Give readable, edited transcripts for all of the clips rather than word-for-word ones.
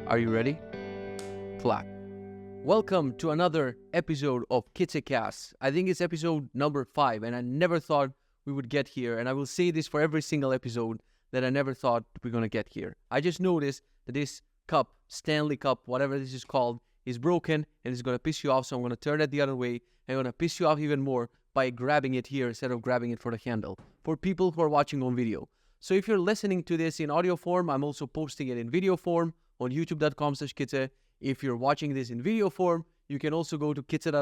Are you ready? Clap. Welcome to another episode of Kitze. I think it's episode number 5, and I never thought we would get here. And I will say this for every single episode that I never thought we're going to get here. I just noticed that this cup, Stanley Cup, whatever this is called, is broken and it's going to piss you off. So I'm going to turn it the other way and I'm going to piss you off even more by grabbing it here instead of grabbing it for the handle for people who are watching on video. So if you're listening to this in audio form, I'm also posting it in video form on youtube.com/Kitze. If you're watching this in video form, you can also go to kitze.io/pod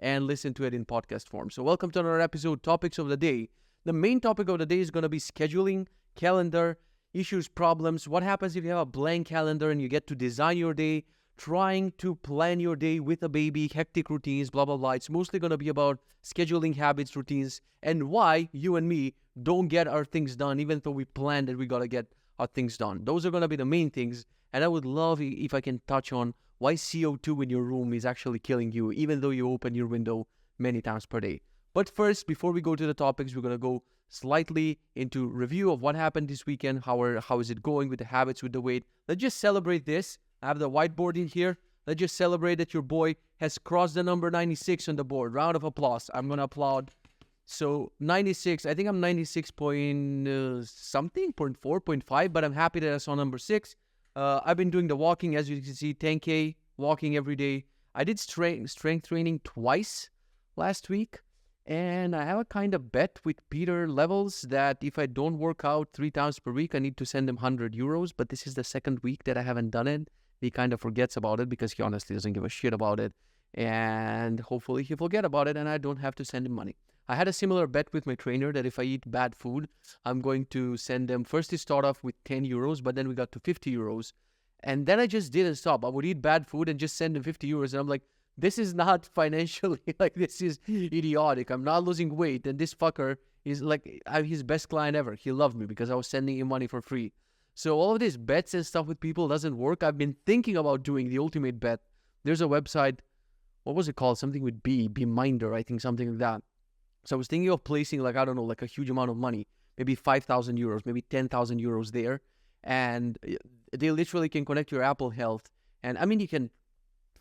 and listen to it in podcast form. So welcome to another episode, Topics of the Day. The main topic of the day is going to be scheduling, calendar, issues, problems. What happens if you have a blank calendar and you get to design your day, trying to plan your day with a baby, hectic routines, blah, blah, blah. It's mostly going to be about scheduling habits, routines, and why you and me don't get our things done, even though we planned that we got to get our things done. Those are going to be the main things. And I would love if I can touch on why CO2 in your room is actually killing you, even though you open your window many times per day. But first, before we go to the topics, we're going to go slightly into review of what happened this weekend. How is it going with the habits, with the weight? Let's just celebrate this. I have the whiteboard in here. Let's just celebrate that your boy has crossed the number 96 on the board. Round of applause. I'm going to applaud. So 96, I think I'm 96 point something, 0.4, 0.5, but I'm happy that I saw number 6. I've been doing the walking, as you can see, 10K, walking every day. I did strength training twice last week. And I have a kind of bet with Peter Levels that if I don't work out 3 times per week, I need to send him 100 euros. But this is the second week that I haven't done it. He kind of forgets about it because he honestly doesn't give a shit about it. And hopefully he'll forget about it and I don't have to send him money. I had a similar bet with my trainer that if I eat bad food, I'm going to send them. First he start off with 10 euros, but then we got to 50 euros. And then I just didn't stop. I would eat bad food and just send him 50 euros. And I'm like, this is not financially, like, this is idiotic. I'm not losing weight. And this fucker is like his best client ever. He loved me because I was sending him money for free. So all of these bets and stuff with people doesn't work. I've been thinking about doing the ultimate bet. There's a website, what was it called? Something with Bminder, I think, something like that. So I was thinking of placing, like, I don't know, like a huge amount of money, maybe 5,000 euros, maybe 10,000 euros there. And they literally can connect your Apple Health. And I mean, you can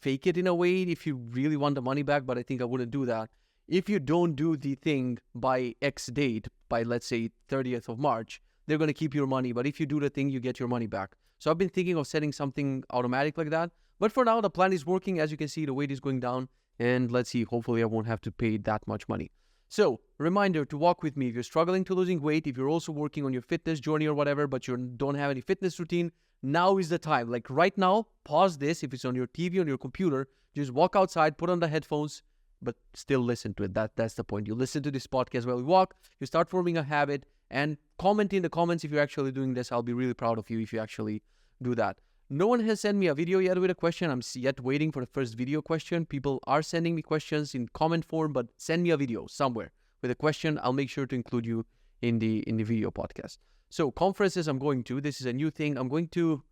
fake it in a way if you really want the money back, but I think I wouldn't do that. If you don't do the thing by X date, by let's say 30th of March, they're going to keep your money. But if you do the thing, you get your money back. So I've been thinking of setting something automatic like that. But for now, the plan is working. As you can see, the weight is going down. And let's see, hopefully I won't have to pay that much money. So, reminder to walk with me. If you're struggling to losing weight, if you're also working on your fitness journey or whatever, but you don't have any fitness routine, now is the time. Like right now, pause this. If it's on your TV, on your computer, just walk outside, put on the headphones, but still listen to it. That's the point. You listen to this podcast while you walk, you start forming a habit, and comment in the comments if you're actually doing this. I'll be really proud of you if you actually do that. No one has sent me a video yet with a question. I'm yet waiting for the first video question. People are sending me questions in comment form, but send me a video somewhere with a question. I'll make sure to include you in the video podcast. So conferences I'm going to. This is a new thing. I'm going to,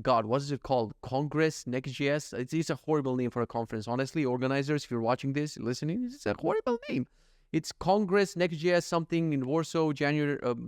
God, what is it called? Congress Next.js. It's a horrible name for a conference. Honestly, organizers, if you're watching this, listening, it's a horrible name. It's Congress Next.js something in Warsaw,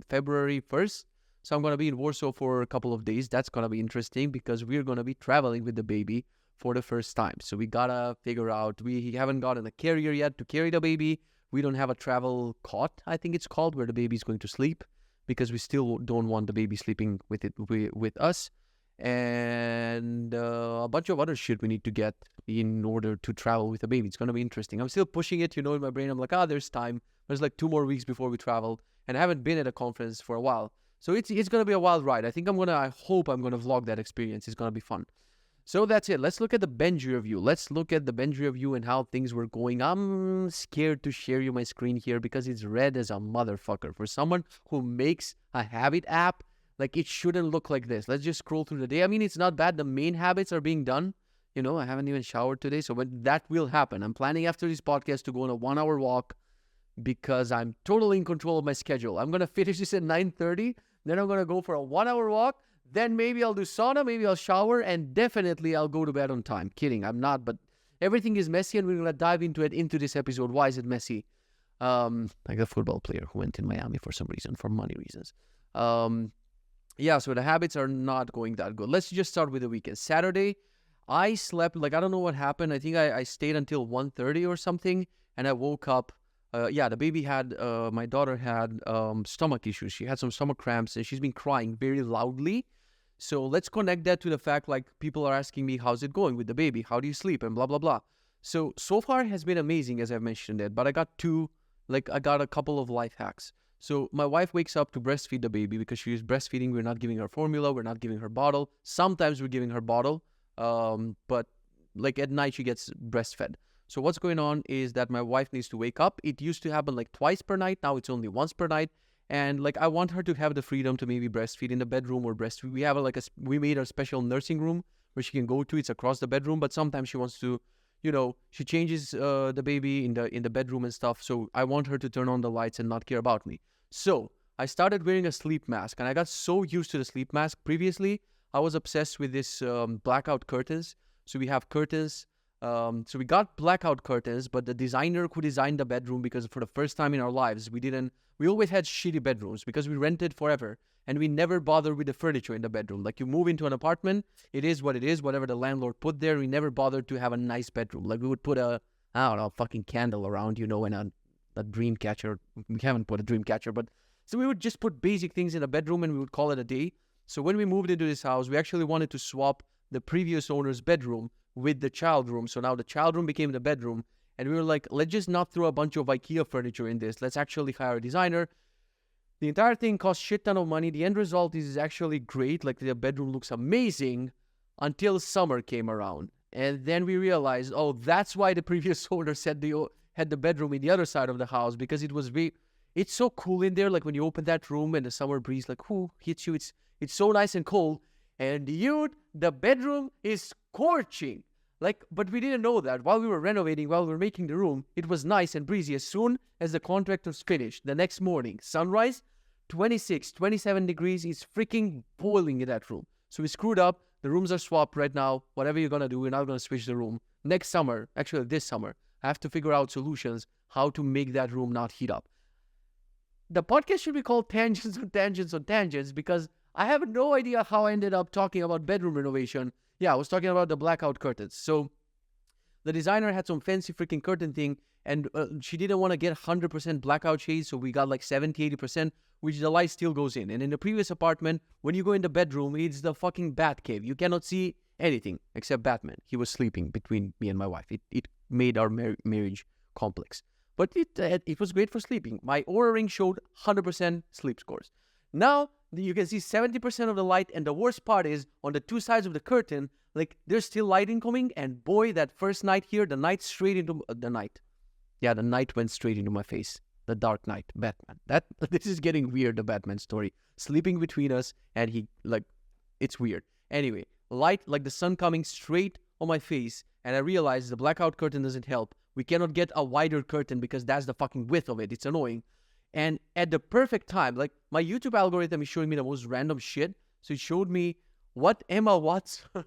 February 1st. So I'm going to be in Warsaw for a couple of days. That's going to be interesting because we're going to be traveling with the baby for the first time. So we got to figure out, we haven't gotten a carrier yet to carry the baby. We don't have a travel cot, I think it's called, where the baby's going to sleep because we still don't want the baby sleeping with us. And a bunch of other shit we need to get in order to travel with the baby. It's going to be interesting. I'm still pushing it, in my brain. I'm like, there's time. There's like 2 more weeks before we travel. And I haven't been at a conference for a while. So it's going to be a wild ride. I hope I'm going to vlog that experience. It's going to be fun. So that's it. Let's look at the bench review. Let's look at the bench review and how things were going. I'm scared to share you my screen here because it's red as a motherfucker. For someone who makes a habit app, like, it shouldn't look like this. Let's just scroll through the day. I mean, it's not bad. The main habits are being done. I haven't even showered today. So that will happen. I'm planning after this podcast to go on a 1-hour walk because I'm totally in control of my schedule. I'm going to finish this at 9:30. Then I'm going to go for a 1-hour walk. Then maybe I'll do sauna. Maybe I'll shower. And definitely I'll go to bed on time. Kidding. I'm not. But everything is messy and we're going to dive into this episode. Why is it messy? Like a football player who went in Miami for some reason, for money reasons. yeah, so the habits are not going that good. Let's just start with the weekend. Saturday, I slept, like, I don't know what happened. I think I stayed until 1:30 or something, and I woke up. Yeah, the baby had, my daughter had stomach issues. She had some stomach cramps, and she's been crying very loudly. So let's connect that to the fact, like, people are asking me, how's it going with the baby? How do you sleep? And blah, blah, blah. So far it has been amazing, as I've mentioned it, but I got a couple of life hacks. So my wife wakes up to breastfeed the baby because she is breastfeeding. We're not giving her formula. We're not giving her bottle. Sometimes we're giving her bottle, but like at night she gets breastfed. So what's going on is that my wife needs to wake up. It used to happen like twice per night. Now it's only once per night. And like I want her to have the freedom to maybe breastfeed in the bedroom or breastfeed. We have we made a special nursing room where she can go to. It's across the bedroom, but sometimes she wants to, she changes the baby in the bedroom and stuff. So I want her to turn on the lights and not care about me. So I started wearing a sleep mask, and I got so used to the sleep mask. Previously, I was obsessed with this blackout curtains. So we have curtains. So we got blackout curtains, but the designer who designed the bedroom, because for the first time in our lives, we always had shitty bedrooms because we rented forever, and we never bothered with the furniture in the bedroom. Like, you move into an apartment, it is what it is, whatever the landlord put there. We never bothered to have a nice bedroom. Like, we would put a fucking candle around, and a dream catcher. We haven't put a dream catcher, but so we would just put basic things in a bedroom and we would call it a day. So when we moved into this house, we actually wanted to swap the previous owner's bedroom with the child room. So now the child room became the bedroom, and we were like, let's just not throw a bunch of IKEA furniture in this. Let's actually hire a designer. The entire thing cost shit ton of money. The end result is actually great. Like, the bedroom looks amazing until summer came around. And then we realized, oh, that's why the previous owner said had the bedroom in the other side of the house, because it's so cool in there. Like, when you open that room and the summer breeze hits you, it's so nice and cold. And the bedroom is scorching. But we didn't know that. While we were renovating, while we were making the room, it was nice and breezy. As soon as the contractors finished, the next morning, sunrise, 26, 27 degrees, is freaking boiling in that room. So we screwed up. The rooms are swapped right now. Whatever you're going to do, we're not going to switch the room. Next summer, actually this summer, I have to figure out solutions how to make that room not heat up. The podcast should be called Tangents on Tangents on Tangents, because I have no idea how I ended up talking about bedroom renovation. Yeah, I was talking about the blackout curtains. So the designer had some fancy freaking curtain thing, and she didn't want to get 100% blackout shades, so we got like 70, 80%, which the light still goes in. And in the previous apartment, when you go in the bedroom, it's the fucking bat cave. You cannot see anything except Batman. He was sleeping between me and my wife. It made our marriage complex. But it was great for sleeping. My Oura Ring showed 100% sleep scores. Now, you can see 70% of the light, and the worst part is, on the two sides of the curtain, like, there's still light incoming, and boy, that first night here, the night went straight into my face. The Dark Knight, Batman. This is getting weird, the Batman story. Sleeping between us, and it's weird. Anyway, light, like the sun coming straight on my face, and I realized the blackout curtain doesn't help. We cannot get a wider curtain because that's the fucking width of it. It's annoying. And at the perfect time, like, my YouTube algorithm is showing me the most random shit. So it showed me what Emma Watson...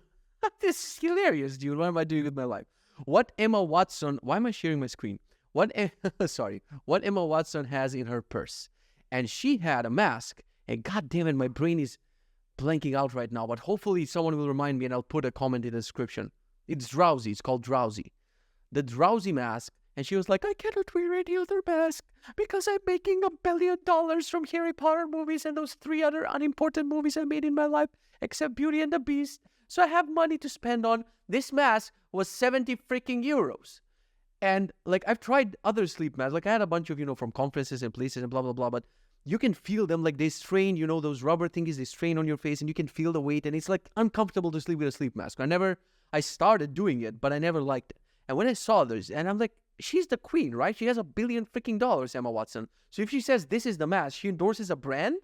This is hilarious, dude. What am I doing with my life? What Emma Watson... Why am I sharing my screen? What Emma Watson has in her purse. And she had a mask. And god damn it, my brain is blanking out right now. But hopefully someone will remind me, and I'll put a comment in the description. It's Drowsy. It's called Drowsy. The Drowsy mask. And she was like, I cannot wear any other mask because I'm making $1 billion from Harry Potter movies and those 3 other unimportant movies I made in my life, except Beauty and the Beast. So I have money to spend on. This mask was 70 freaking euros. And like, I've tried other sleep masks. Like, I had a bunch of, from conferences and places and blah, blah, blah. But you can feel them, like, they strain, those rubber thingies, they strain on your face, and you can feel the weight. And it's like uncomfortable to sleep with a sleep mask. I started doing it, but I never liked it. And when I saw this, and I'm like, she's the queen, right? She has $1 billion freaking dollars, Emma Watson. So if she says this is the mask, she endorses a brand,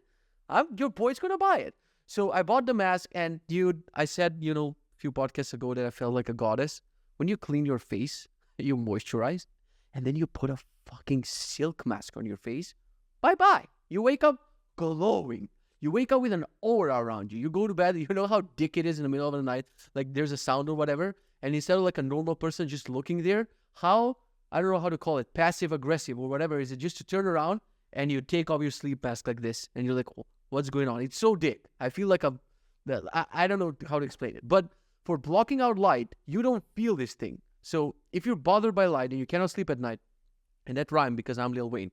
your boy's gonna buy it. So I bought the mask, and dude, I said, a few podcasts ago that I felt like a goddess. When you clean your face, you moisturize, and then you put a fucking silk mask on your face, bye-bye. You wake up glowing. You wake up with an aura around you. You go to bed, you know how dick it is in the middle of the night, like there's a sound or whatever, and instead of like a normal person just looking there, I don't know how to call it, passive-aggressive or whatever, is it just to turn around and you take off your sleep mask like this, and you're like, what's going on. It's so thick. I feel like I don't know how to explain it. But for blocking out light, you don't feel this thing. So if you're bothered by light and you cannot sleep at night, and that rhymed because I'm Lil Wayne,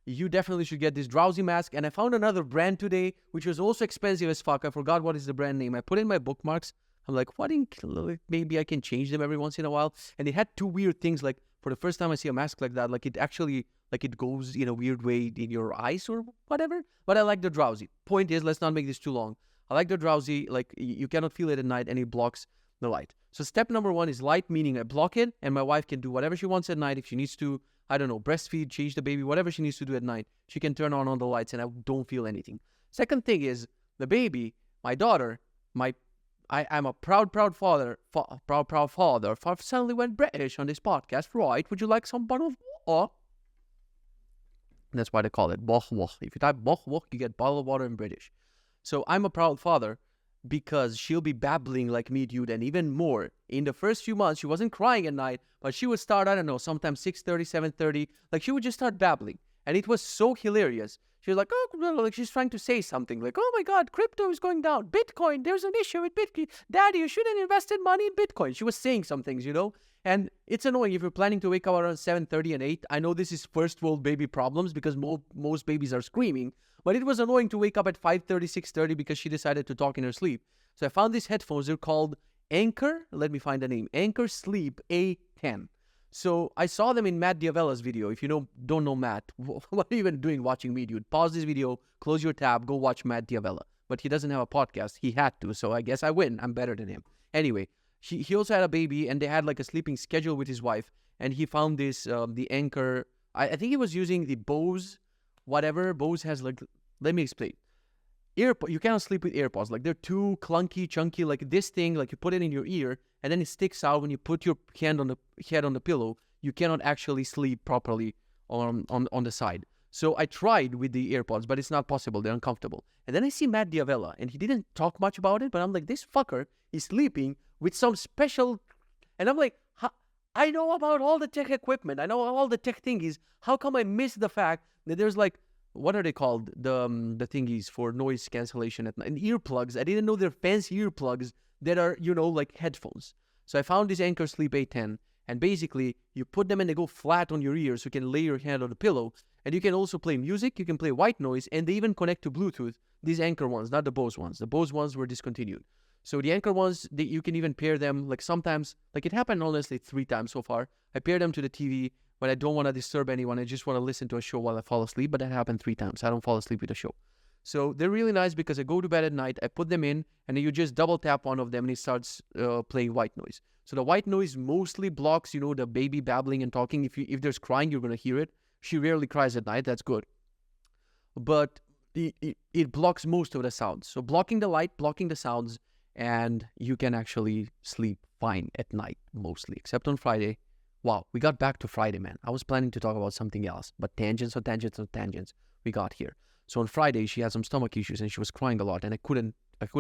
you definitely should get this drowsy mask. And I found another brand today, which was also expensive as fuck. I forgot what is the brand name. I put in my bookmarks. I'm like, maybe I can change them every once in a while. And it had two weird things. Like, for the first time I see a mask like that, like it actually, like it goes in a weird way in your eyes or whatever. But I like the drowsy. Point is, let's not make this too long. I like the drowsy, like you cannot feel it at night and it blocks the light. So step number one is light, meaning I block it and my wife can do whatever she wants at night. If she needs to, I don't know, breastfeed, change the baby, whatever she needs to do at night, she can turn on the lights and I don't feel anything. Second thing is the baby, my daughter, I'm a proud father. Proud father. Suddenly went British on this podcast, right? Would you like some bottle of water? That's why they call it boch woch. If you type boch woch, you get bottle of water in British. So I'm a proud father because she'll be babbling like me, dude, and even more. In the first few months, she wasn't crying at night, but she would start, I don't know, sometimes 6:30, 7:30. Like she would just start babbling. And it was so hilarious. She was like, oh, like she's trying to say something. Like, oh my God, crypto is going down. Bitcoin, there's an issue with Bitcoin. Daddy, you shouldn't invested money in Bitcoin. She was saying some things, you know? And it's annoying if you're planning to wake up around 7:30 and 8. I know this is first world baby problems because most babies are screaming. But it was annoying to wake up at 5:30, 6:30 because she decided to talk in her sleep. So I found these headphones. They're called Anchor. Let me find the name. Anchor Sleep A10. So I saw them in Matt Diavella's video. If you don't know Matt, what are you even doing watching me, dude? Pause this video, close your tab, go watch Matt Diavella. But he doesn't have a podcast. He had to, so I guess I win. I'm better than him. Anyway, he also had a baby, and they had like a sleeping schedule with his wife. And he found this, the Anchor. I think he was using the Bose, whatever. Bose has like, let me explain. You cannot sleep with AirPods. Like they're too clunky, chunky. Like this thing, like you put it in your ear and then it sticks out when you put your head on the pillow. You cannot actually sleep properly on the side. So I tried with the AirPods, but it's not possible. They're uncomfortable. And then I see Matt Diavella, and he didn't talk much about it, but I'm like, this fucker is sleeping with some special. And I'm like, I know about all the tech equipment. I know all the tech thingies. How come I missed the fact that there's like, what are they called? The thingies for noise cancellation at night. And earplugs. I didn't know they're fancy earplugs that are, like headphones. So I found this Anchor Sleep A10. And basically, you put them and they go flat on your ears so you can lay your hand on the pillow. And you can also play music. You can play white noise. And they even connect to Bluetooth. These Anchor ones, not the Bose ones. The Bose ones were discontinued. So the Anchor ones, you can even pair them. Like sometimes, like it happened honestly 3 times so far. I pair them to the TV. When I don't want to disturb anyone, I just want to listen to a show while I fall asleep, but that happened 3 times. I don't fall asleep with a show. So they're really nice because I go to bed at night, I put them in, and then you just double tap one of them and it starts playing white noise. So the white noise mostly blocks, the baby babbling and talking. If there's crying, you're going to hear it. She rarely cries at night. That's good. But it blocks most of the sounds. So blocking the light, blocking the sounds, and you can actually sleep fine at night mostly, except on Friday. Wow, we got back to Friday, man. I was planning to talk about something else, but tangents, we got here. So on Friday, she had some stomach issues and she was crying a lot, and I couldn't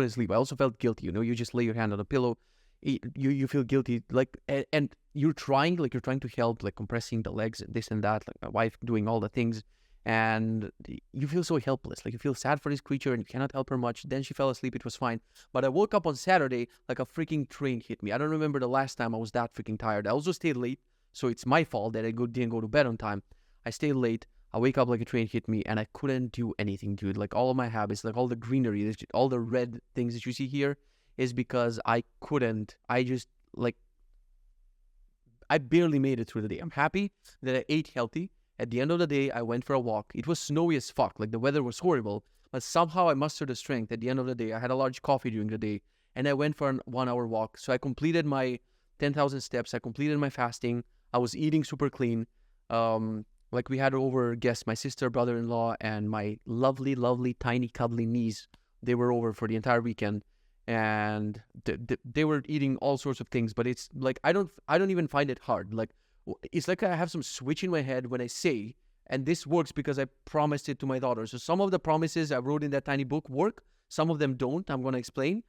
sleep. I also felt guilty, you just lay your hand on the pillow, you feel guilty, like, and you're trying to help, like compressing the legs, this and that, like my wife doing all the things, and you feel so helpless. Like you feel sad for this creature and you cannot help her much. Then she fell asleep, it was fine. But I woke up on Saturday like a freaking train hit me. I don't remember the last time I was that freaking tired. I also stayed late. So it's my fault that I didn't go to bed on time. I stayed late. I wake up like a train hit me, and I couldn't do anything, dude. Like all of my habits, like all the greenery, all the red things that you see here is because I barely made it through the day. I'm happy that I ate healthy. At the end of the day, I went for a walk. It was snowy as fuck. Like the weather was horrible, but somehow I mustered the strength. At the end of the day, I had a large coffee during the day, and I went for a 1-hour walk. So I completed my 10,000 steps. I completed my fasting. I was eating super clean. Like we had over guests, my sister, brother-in-law, and my lovely, lovely, tiny, cuddly niece. They were over for the entire weekend, and they were eating all sorts of things. But it's like I don't even find it hard. Like it's like I have some switch in my head when I say, and this works because I promised it to my daughter. So some of the promises I wrote in that tiny book work. Some of them don't. I'm gonna explain.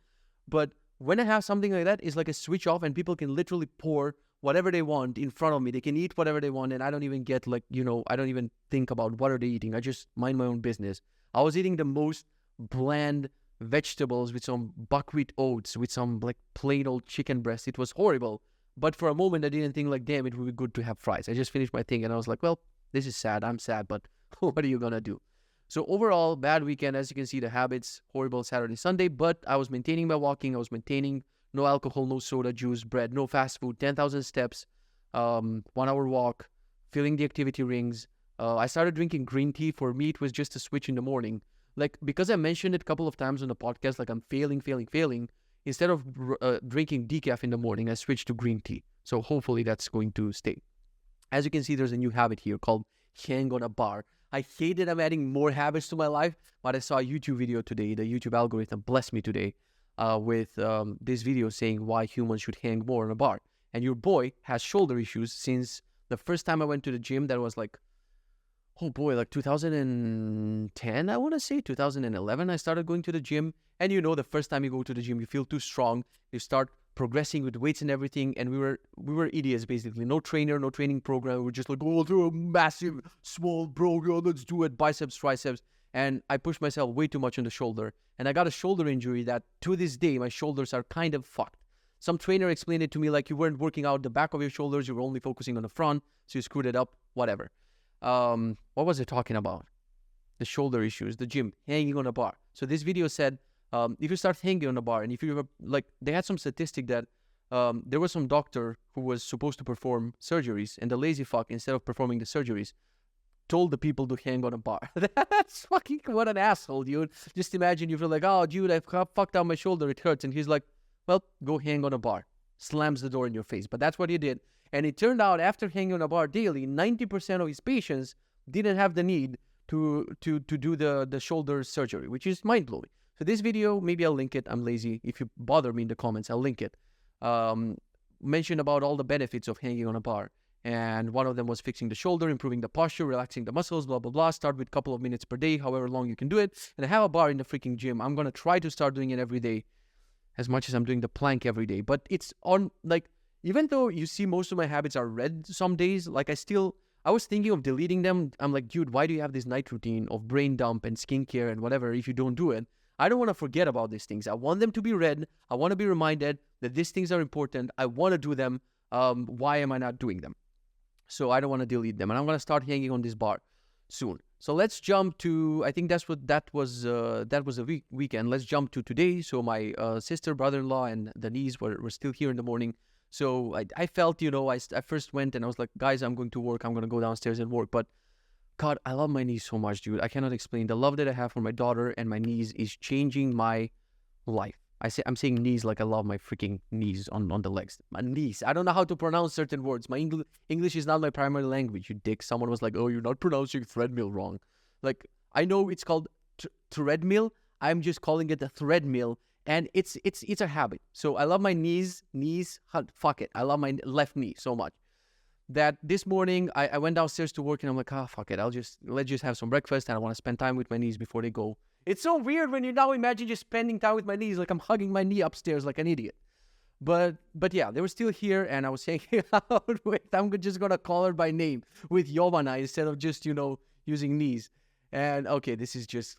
But when I have something like that, it's like a switch off, and people can literally pour whatever they want in front of me. They can eat whatever they want, and I don't even get I don't even think about what are they eating. I just mind my own business. I was eating the most bland vegetables with some buckwheat oats, with some like plain old chicken breast. It was horrible. But for a moment, I didn't think like, damn, it would be good to have fries. I just finished my thing and I was like, well, this is sad. I'm sad, but what are you going to do? So overall, bad weekend. As you can see, the habits, horrible Saturday, Sunday, but I was maintaining my walking. I was maintaining no alcohol, no soda, juice, bread, no fast food, 10,000 steps, 1 hour walk, filling the activity rings. I started drinking green tea. For me, it was just a switch in the morning. Like, because I mentioned it a couple of times on the podcast, like I'm failing. Instead of drinking decaf in the morning, I switched to green tea. So hopefully that's going to stay. As you can see, there's a new habit here called hang on a bar. I hate that I'm adding more habits to my life, but I saw a YouTube video today. The YouTube algorithm blessed me today with this video saying why humans should hang more on a bar. And your boy has shoulder issues since the first time I went to the gym. That was like, oh boy, like 2010, I want to say, 2011, I started going to the gym. And you know, the first time you go to the gym, you feel too strong. You start progressing with weights and everything. And we were idiots, basically. No trainer, no training program. We were just like, oh, do a massive, small bro, yo, let's do it, biceps, triceps. And I pushed myself way too much on the shoulder. And I got a shoulder injury that, to this day, my shoulders are kind of fucked. Some trainer explained it to me like you weren't working out the back of your shoulders. You were only focusing on the front. So you screwed it up, whatever. What was I talking about? The shoulder issues, the gym, hanging on a bar. So this video said, if you start hanging on a bar, and if you were like, they had some statistic that there was some doctor who was supposed to perform surgeries, and the lazy fuck, instead of performing the surgeries, told the people to hang on a bar. That's fucking, what an asshole, dude. Just imagine you feel like, oh, dude, I've fucked out my shoulder, it hurts. And he's like, well, go hang on a bar. Slams the door in your face. But that's what he did. And it turned out after hanging on a bar daily, 90% of his patients didn't have the need to do the shoulder surgery, which is mind-blowing. So this video, maybe I'll link it. I'm lazy. If you bother me in the comments, I'll link it. Mention about all the benefits of hanging on a bar. And one of them was fixing the shoulder, improving the posture, relaxing the muscles, blah, blah, blah. Start with a couple of minutes per day, however long you can do it. And I have a bar in the freaking gym. I'm going to try to start doing it every day, as much as I'm doing the plank every day. But it's on, like, even though you see most of my habits are red some days, like I was thinking of deleting them. I'm like, dude, why do you have this night routine of brain dump and skincare and whatever if you don't do it? I don't want to forget about these things. I want them to be read. I want to be reminded that these things are important. I want to do them. Why am I not doing them? So I don't want to delete them. And I'm going to start hanging on this bar soon. So let's jump to, I think that was a weekend. Let's jump to today. So my sister, brother-in-law, and the niece were still here in the morning. So I felt, I first went and I was like, guys, I'm going to work. I'm going to go downstairs and work. But God, I love my niece so much, dude. I cannot explain. The love that I have for my daughter and my niece is changing my life. I'm saying knees like I love my freaking knees on the legs. My knees. I don't know how to pronounce certain words. My English is not my primary language, you dick. Someone was like, oh, you're not pronouncing treadmill wrong. Like, I know it's called treadmill. I'm just calling it a threadmill. And it's a habit. So I love my knees. Fuck it. I love my left knee so much that this morning I went downstairs to work and I'm like, fuck it. Let's just have some breakfast and I want to spend time with my knees before they go. It's so weird when you now imagine just spending time with my knees, like I'm hugging my knee upstairs like an idiot. But yeah, they were still here and I was saying, wait, I'm just going to call her by name with Jovana instead of just, using knees. And okay, this is just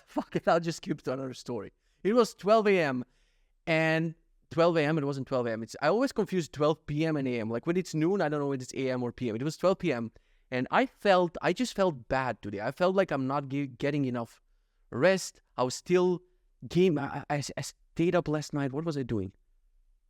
fuck it. I'll just skip to another story. It was 12 a.m. and 12 a.m. It wasn't 12 a.m. I always confuse 12 p.m. and a.m. Like when it's noon, I don't know if it's a.m. or p.m. It was 12 p.m. And I just felt bad today. I felt like I'm not getting enough rest. I was still I stayed up last night. What was I doing?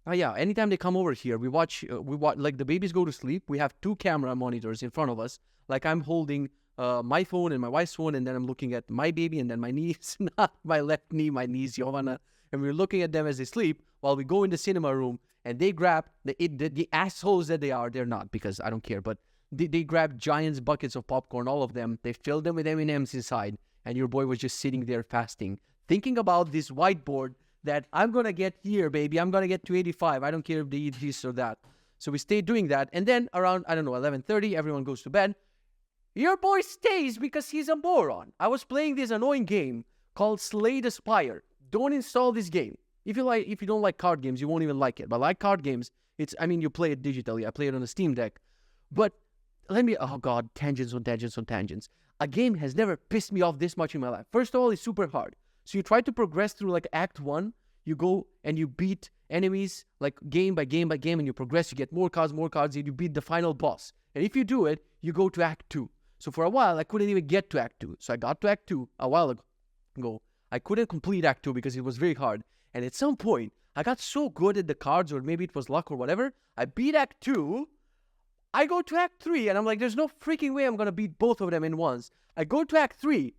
Oh yeah, anytime they come over here, we watch like the babies go to sleep. We have 2 camera monitors in front of us. Like I'm holding my phone and my wife's phone, and then I'm looking at my baby and then my niece, not my left knee, my niece, Jovana. And we're looking at them as they sleep while we go in the cinema room and they grab the assholes that they are. They're not, because I don't care, but they grab giant buckets of popcorn, all of them. They filled them with M&Ms inside. And your boy was just sitting there fasting, thinking about this whiteboard that I'm going to get here, baby. I'm going to get to 85. I don't care if they eat this or that. So we stayed doing that. And then around, 11:30, everyone goes to bed. Your boy stays because he's a moron. I was playing this annoying game called Slay the Spire. Don't install this game. If you don't like card games, you won't even like it. But like card games, you play it digitally. I play it on a Steam Deck. But oh God, tangents on tangents on tangents. A game has never pissed me off this much in my life. First of all, it's super hard. So you try to progress through like Act 1. You go and you beat enemies like game by game by game, and you progress. You get more cards, and you beat the final boss. And if you do it, you go to Act 2. So for a while, I couldn't even get to Act 2. So I got to Act 2 a while ago. I couldn't complete Act 2 because it was very hard. And at some point, I got so good at the cards, or maybe it was luck or whatever. I beat Act 2. I go to Act 3, and I'm like, there's no freaking way I'm going to beat both of them in once. I go to Act 3,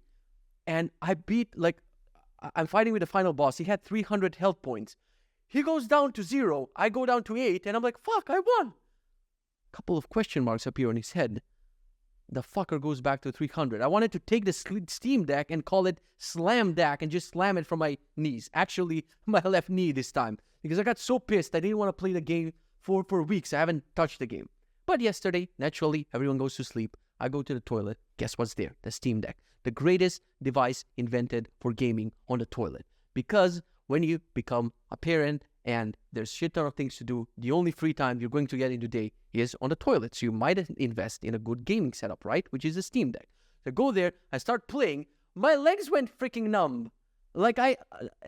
and I beat, like, I'm fighting with the final boss. He had 300 health points. He goes down to 0. I go down to 8, and I'm like, fuck, I won. Couple of question marks appear on his head. The fucker goes back to 300. I wanted to take the Steam Deck and call it Slam Deck and just slam it from my knees. Actually, my left knee this time. Because I got so pissed, I didn't want to play the game for weeks. I haven't touched the game. But yesterday, naturally, everyone goes to sleep. I go to the toilet. Guess what's there? The Steam Deck. The greatest device invented for gaming on the toilet. Because when you become a parent and there's shit ton of things to do, the only free time you're going to get in the day is on the toilet. So you might invest in a good gaming setup, right? Which is a Steam Deck. So I go there, I start playing. My legs went freaking numb. Like I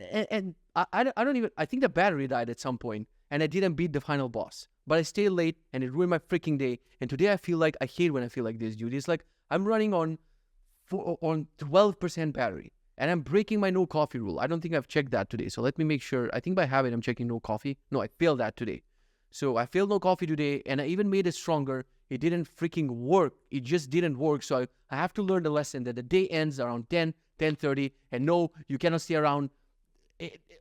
don't even, I think the battery died at some point and I didn't beat the final boss. But I stayed late and it ruined my freaking day. And today I feel like, I hate when I feel like this, dude. It's like I'm running on 12% battery. And I'm breaking my no coffee rule. I don't think I've checked that today. So let me make sure. I think by habit, I'm checking no coffee. No, I failed that today. So I failed no coffee today. And I even made it stronger. It didn't freaking work. It just didn't work. So I have to learn the lesson that the day ends around 10, 10:30. And no, you cannot stay around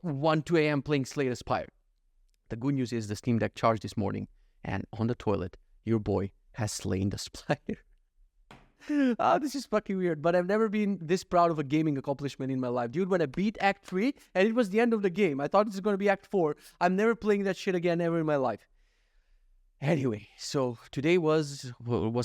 1, 2 a.m. playing Slay the Spire. The good news is the Steam Deck charged this morning. And on the toilet, your boy has slain the Spire. This is fucking weird, but I've never been this proud of a gaming accomplishment in my life. Dude, when I beat Act 3, and it was the end of the game. I thought this was going to be Act 4. I'm never playing that shit again ever in my life. Anyway, so today was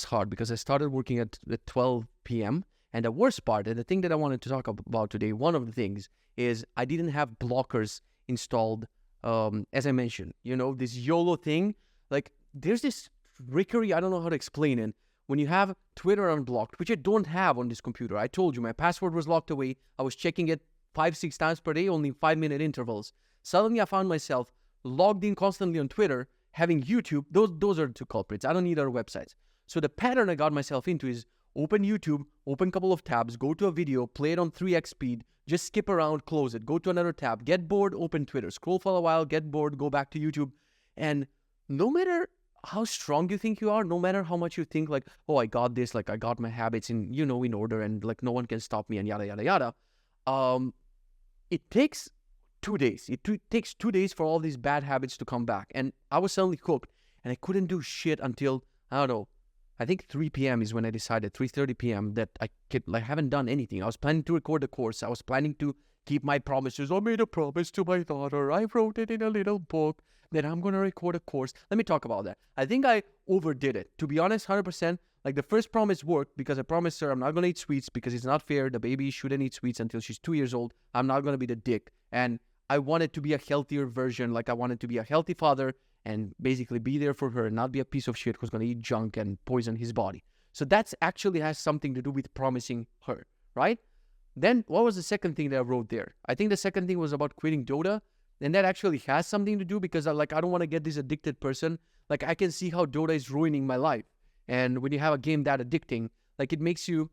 hard because I started working at 12 p.m. And the worst part, and the thing that I wanted to talk about today, one of the things, is I didn't have blockers installed, as I mentioned. You know, this YOLO thing. Like, there's this trickery, I don't know how to explain it. When you have Twitter unblocked, which I don't have on this computer. I told you, my password was locked away. I was checking it 5-6 times per day, only in 5-minute intervals. Suddenly, I found myself logged in constantly on Twitter, having YouTube. Those are the two culprits. I don't need other websites. So the pattern I got myself into is open YouTube, open a couple of tabs, go to a video, play it on 3x speed, just skip around, close it, go to another tab, get bored, open Twitter, scroll for a while, get bored, go back to YouTube. And no matter how strong you think you are, no matter how much you think like, oh, I got this, like I got my habits in, you know, in order and like no one can stop me and yada, yada, yada. It takes 2 days. It takes 2 days for all these bad habits to come back. And I was suddenly hooked and I couldn't do shit until, I don't know, I think 3 p.m. is when I decided, 3:30 p.m. that I haven't done anything. I was planning to record the course. I was planning to keep my promises. I made a promise to my daughter. I wrote it in a little book that I'm going to record a course. Let me talk about that. I think I overdid it. To be honest, 100%, like the first promise worked because I promised her I'm not going to eat sweets because it's not fair. The baby shouldn't eat sweets until she's 2 years old. I'm not going to be the dick. And I wanted to be a healthier version. Like I wanted to be a healthy father and basically be there for her and not be a piece of shit who's going to eat junk and poison his body. So that's actually has something to do with promising her, right? Then what was the second thing that I wrote there? I think the second thing was about quitting Dota. And that actually has something to do because I don't want to get this addicted person. Like I can see how Dota is ruining my life. And when you have a game that addicting, like it makes you,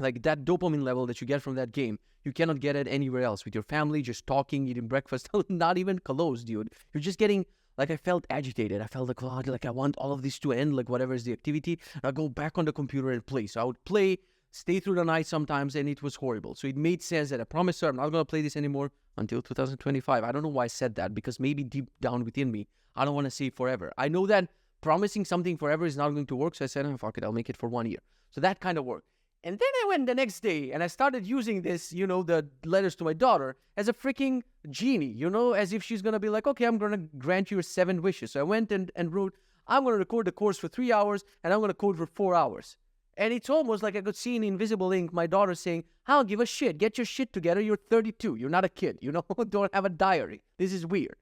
like that dopamine level that you get from that game, you cannot get it anywhere else. With your family, just talking, eating breakfast, not even close, dude. You're just getting, like I felt agitated. I felt like, oh, like I want all of this to end, like whatever is the activity. And I'll go back on the computer and play. So I would play, stay through the night sometimes, and it was horrible. So it made sense that I promised her I'm not going to play this anymore until 2025. I don't know why I said that, because maybe deep down within me, I don't want to say forever. I know that promising something forever is not going to work, so I said, oh, fuck it, I'll make it for 1 year. So that kind of worked. And then I went the next day, and I started using this, you know, the letters to my daughter, as a freaking genie, you know, as if she's going to be like, okay, I'm going to grant you your 7 wishes. So I went and wrote, I'm going to record the course for 3 hours, and I'm going to code for 4 hours. And it's almost like I could see in invisible ink my daughter saying, I don't give a shit. Get your shit together. You're 32. You're not a kid. You know, don't have a diary. This is weird.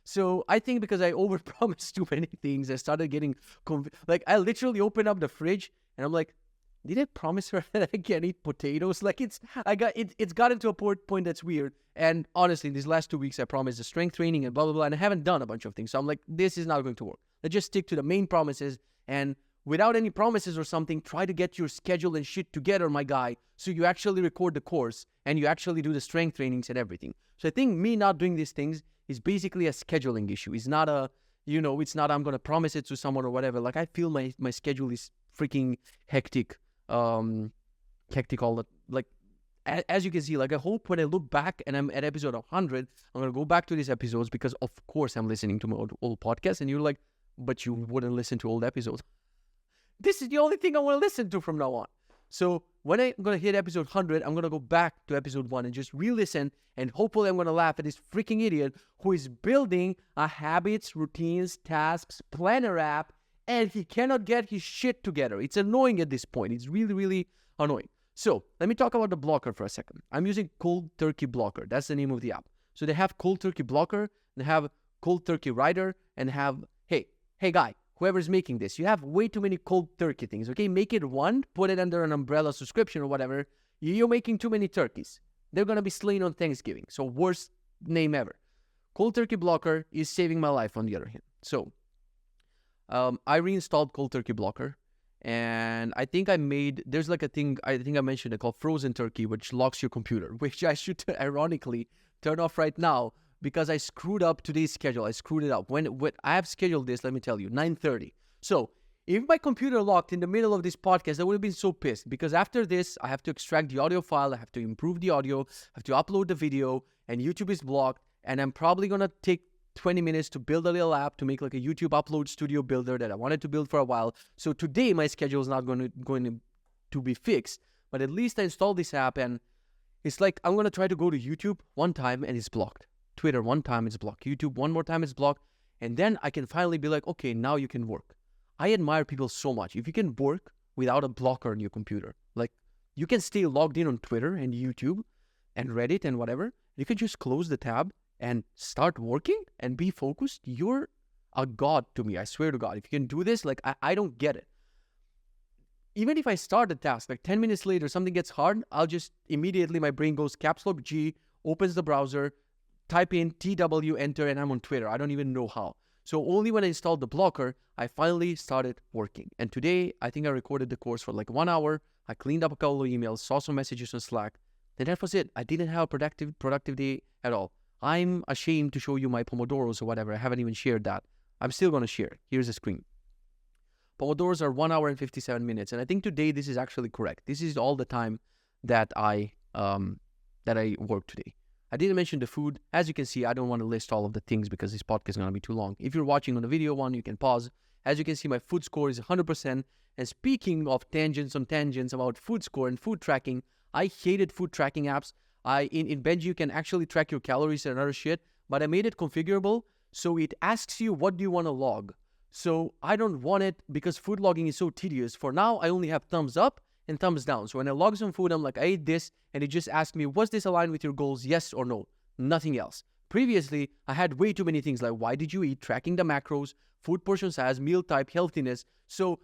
So I think because I overpromised too many things, I started getting like I literally opened up the fridge and I'm like, did I promise her that I can eat potatoes? Like it's gotten to a point that's weird. And honestly, these last 2 weeks I promised the strength training and blah blah blah, and I haven't done a bunch of things. So I'm like, this is not going to work. Let's just stick to the main promises, and without any promises or something, try to get your schedule and shit together, my guy, so you actually record the course and you actually do the strength trainings and everything. So I think me not doing these things is basically a scheduling issue. It's not it's not I'm going to promise it to someone or whatever. Like I feel my schedule is freaking hectic. Hectic all the, like, as you can see, like I hope when I look back and I'm at episode 100, I'm going to go back to these episodes because of course I'm listening to my old podcast, and you're like, but you wouldn't listen to old episodes. This is the only thing I want to listen to from now on. So when I'm going to hit episode 100, I'm going to go back to episode 1 and just re-listen, and hopefully I'm going to laugh at this freaking idiot who is building a habits, routines, tasks, planner app, and he cannot get his shit together. It's annoying at this point. It's really, really annoying. So let me talk about the blocker for a second. I'm using Cold Turkey Blocker. That's the name of the app. So they have Cold Turkey Blocker, they have Cold Turkey Rider, and have, hey guy, whoever's making this, you have way too many cold turkey things, okay? Make it one, put it under an umbrella subscription or whatever. You're making too many turkeys. They're going to be slain on Thanksgiving. So worst name ever. Cold Turkey Blocker is saving my life on the other hand. So I reinstalled Cold Turkey Blocker, and I think there's like a thing, I think I mentioned it, called Frozen Turkey, which locks your computer, which I should ironically turn off right now because I screwed up today's schedule. I screwed it up. When I have scheduled this, let me tell you, 9:30. So if my computer locked in the middle of this podcast, I would have been so pissed, because after this, I have to extract the audio file, I have to improve the audio, I have to upload the video, and YouTube is blocked, and I'm probably going to take 20 minutes to build a little app to make like a YouTube upload studio builder that I wanted to build for a while. So today my schedule is not going to be fixed, but at least I installed this app, and it's like I'm going to try to go to YouTube one time and it's blocked. Twitter one time it's blocked. YouTube one more time it's blocked. And then I can finally be like, okay, now you can work. I admire people so much. If you can work without a blocker on your computer, like you can stay logged in on Twitter and YouTube and Reddit and whatever. You can just close the tab and start working and be focused. You're a god to me. I swear to God. If you can do this, like I don't get it. Even if I start a task, like 10 minutes later, something gets hard, I'll just immediately, my brain goes caps lock G, opens the browser, type in TW, enter, and I'm on Twitter. I don't even know how. So only when I installed the blocker, I finally started working. And today, I think I recorded the course for like 1 hour. I cleaned up a couple of emails, saw some messages on Slack, and that was it. I didn't have a productive day at all. I'm ashamed to show you my Pomodoros or whatever. I haven't even shared that. I'm still going to share it. Here's the screen. Pomodoros are 1 hour and 57 minutes. And I think today this is actually correct. This is all the time that I work today. I didn't mention the food. As you can see, I don't want to list all of the things because this podcast is going to be too long. If you're watching on the video one, you can pause. As you can see, my food score is 100%. And speaking of tangents on tangents about food score and food tracking, I hated food tracking apps. In Benji, you can actually track your calories and other shit, but I made it configurable so it asks you what do you want to log. So I don't want it because food logging is so tedious. For now, I only have thumbs up and thumbs down. So when I log some food, I'm like, I ate this, and it just asks me, was this aligned with your goals, yes or no? Nothing else. Previously, I had way too many things like why did you eat, tracking the macros, food portion size, meal type, healthiness. So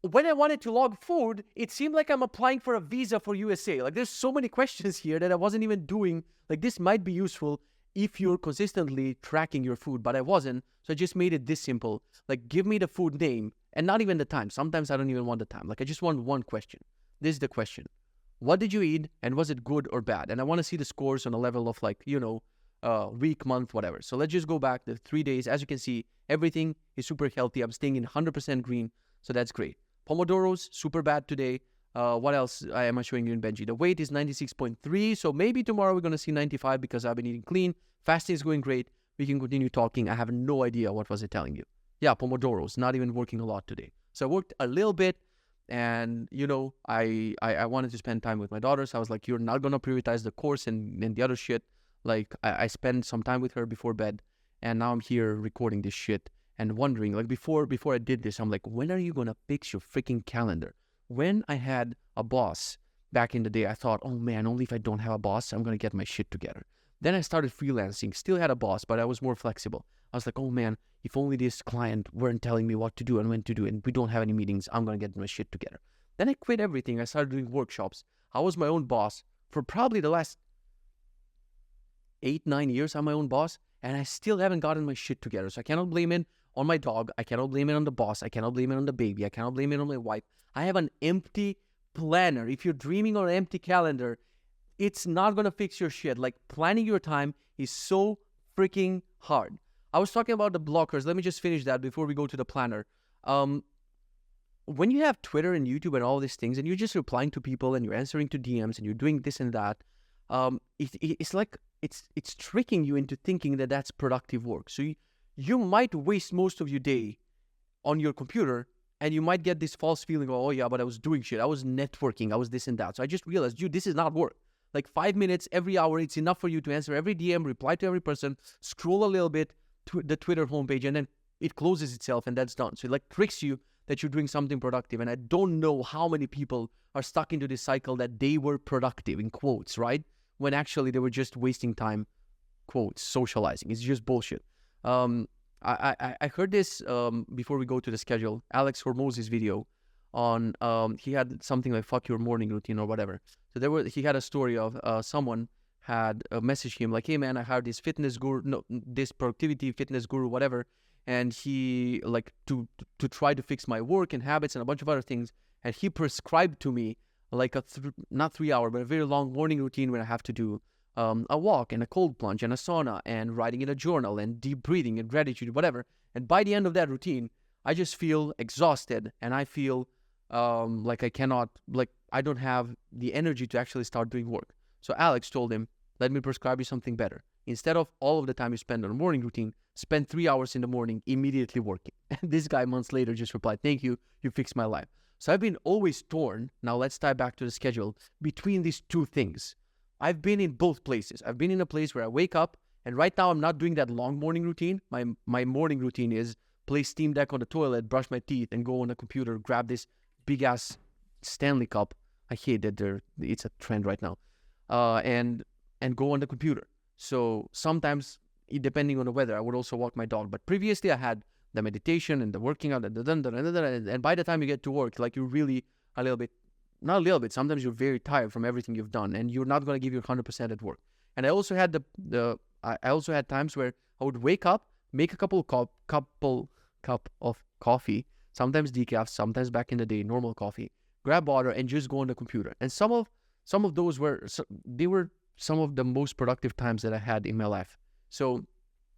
when I wanted to log food, it seemed like I'm applying for a visa for USA. Like there's so many questions here that I wasn't even doing. Like this might be useful if you're consistently tracking your food, but I wasn't. So I just made it this simple. Like give me the food name and not even the time. Sometimes I don't even want the time. Like I just want one question. This is the question. What did you eat and was it good or bad? And I want to see the scores on a level of like, week, month, whatever. So let's just go back the 3 days. As you can see, everything is super healthy. I'm staying in 100% green. So that's great. Pomodoros, super bad today. What else am I showing you in Benji? The weight is 96.3. So maybe tomorrow we're going to see 95 because I've been eating clean. Fasting is going great. We can continue talking. I have no idea what was I telling you. Yeah, Pomodoros, not even working a lot today. So I worked a little bit and, I wanted to spend time with my daughter. So I was like, you're not going to prioritize the course and the other shit. Like I spent some time with her before bed and now I'm here recording this shit and wondering, like before I did this, I'm like, when are you going to fix your freaking calendar? When I had a boss back in the day, I thought, oh man, only if I don't have a boss, I'm going to get my shit together. Then I started freelancing, still had a boss, but I was more flexible. I was like, oh man, if only this client weren't telling me what to do and when to do it, and we don't have any meetings, I'm going to get my shit together. Then I quit everything. I started doing workshops. I was my own boss for probably the last 8-9 years. I'm my own boss, and I still haven't gotten my shit together. So I cannot blame it on my dog. I cannot blame it on the boss. I cannot blame it on the baby. I cannot blame it on my wife. I have an empty planner. If you're dreaming on an empty calendar, it's not going to fix your shit. Like, planning your time is so freaking hard. I was talking about the blockers. Let me just finish that before we go to the planner. When you have Twitter and YouTube and all these things, and you're just replying to people and you're answering to DMs and you're doing this and that, it's like it's tricking you into thinking that that's productive work. So you might waste most of your day on your computer, and you might get this false feeling of, oh yeah, but I was doing shit. I was networking. I was this and that. So I just realized, dude, this is not work. Like 5 minutes every hour, it's enough for you to answer every DM, reply to every person, scroll a little bit to the Twitter homepage, and then it closes itself and that's done. So it like tricks you that you're doing something productive. And I don't know how many people are stuck into this cycle that they were productive, in quotes, right? When actually they were just wasting time, quotes, socializing. It's just bullshit. I heard this before we go to the schedule. Alex Hormozzi's video on, he had something like fuck your morning routine or whatever. So he had a story of someone had messaged him like, hey man, I hired this fitness guru, this productivity fitness guru, whatever. And he like to try to fix my work and habits and a bunch of other things. And he prescribed to me like not 3 hour, but a very long morning routine where I have to do a walk and a cold plunge and a sauna and writing in a journal and deep breathing and gratitude, whatever. And by the end of that routine, I just feel exhausted and I feel like I don't have the energy to actually start doing work. So Alex told him, let me prescribe you something better. Instead of all of the time you spend on a morning routine, spend 3 hours in the morning immediately working. And this guy months later just replied, thank you, you fixed my life. So I've been always torn, now let's tie back to the schedule, between these two things. I've been in both places. I've been in a place where I wake up, and right now I'm not doing that long morning routine. My morning routine is play Steam Deck on the toilet, brush my teeth, and go on the computer, grab this big-ass Stanley Cup. I hate that it's a trend right now. And go on the computer. So sometimes, depending on the weather, I would also walk my dog. But previously, I had the meditation and the working out, and by the time you get to work, like you're really not a little bit, sometimes you're very tired from everything you've done, and you're not going to give your 100% at work. And I also had I also had times where I would wake up, make a cup of coffee, sometimes decaf, sometimes back in the day normal coffee, grab water, and just go on the computer. And some of those were some of the most productive times that I had in my life. So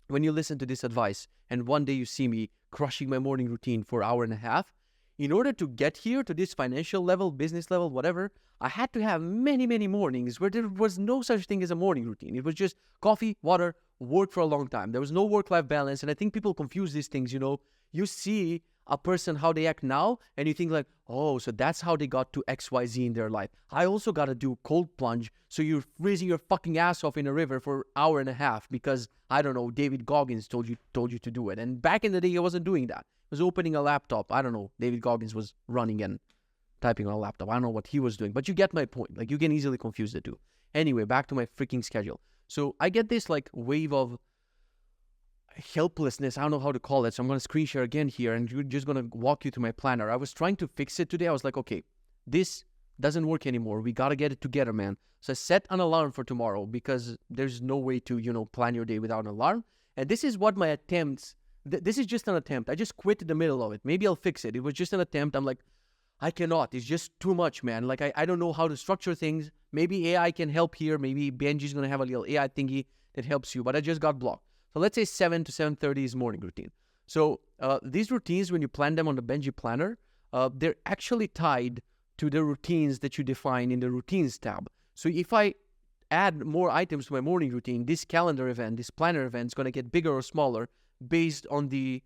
when you listen to this advice and one day you see me crushing my morning routine for an hour and a half, in order to get here to this financial level, business level, whatever, I had to have many, many mornings where there was no such thing as a morning routine. It was just coffee, water, work for a long time. There was no work-life balance. And I think people confuse these things, You see a person, how they act now, and you think like, oh, so that's how they got to XYZ in their life. I also got to do cold plunge, so you're freezing your fucking ass off in a river for an hour and a half because, I don't know, David Goggins told you to do it. And back in the day, he wasn't doing that. He was opening a laptop. I don't know. David Goggins was running and typing on a laptop. I don't know what he was doing, but you get my point. Like, you can easily confuse the two. Anyway, back to my freaking schedule. So I get this like wave of helplessness. I don't know how to call it. So I'm going to screen share again here, and you're just going to walk you through my planner. I was trying to fix it today. I was like, okay, this doesn't work anymore. We got to get it together, man. So I set an alarm for tomorrow because there's no way to, plan your day without an alarm. And this is what my attempts, this is just an attempt. I just quit in the middle of it. Maybe I'll fix it. It was just an attempt. I'm like, I cannot. It's just too much, man. Like, I don't know how to structure things. Maybe AI can help here. Maybe Benji's going to have a little AI thingy that helps you. But I just got blocked. So let's say 7 to 7:30 is morning routine. So these routines, when you plan them on the Benji planner, they're actually tied to the routines that you define in the routines tab. So if I add more items to my morning routine, this calendar event, this planner event is going to get bigger or smaller based on the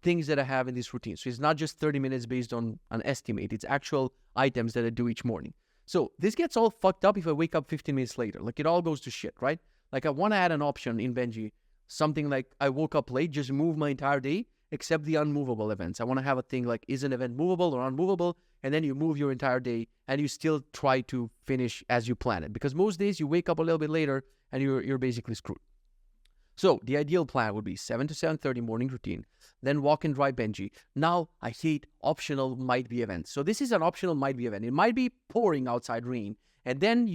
things that I have in this routine. So it's not just 30 minutes based on an estimate. It's actual items that I do each morning. So this gets all fucked up if I wake up 15 minutes later. Like, it all goes to shit, right? Like, I want to add an option in Benji, something like I woke up late, just move my entire day, except the unmovable events. I want to have a thing like, is an event movable or unmovable? And then you move your entire day and you still try to finish as you plan it. Because most days you wake up a little bit later and you're basically screwed. So the ideal plan would be 7 to 7:30 morning routine, then walk and drive Benji. Now I hate optional might be events. So this is an optional might be event. It might be pouring outside rain. And then,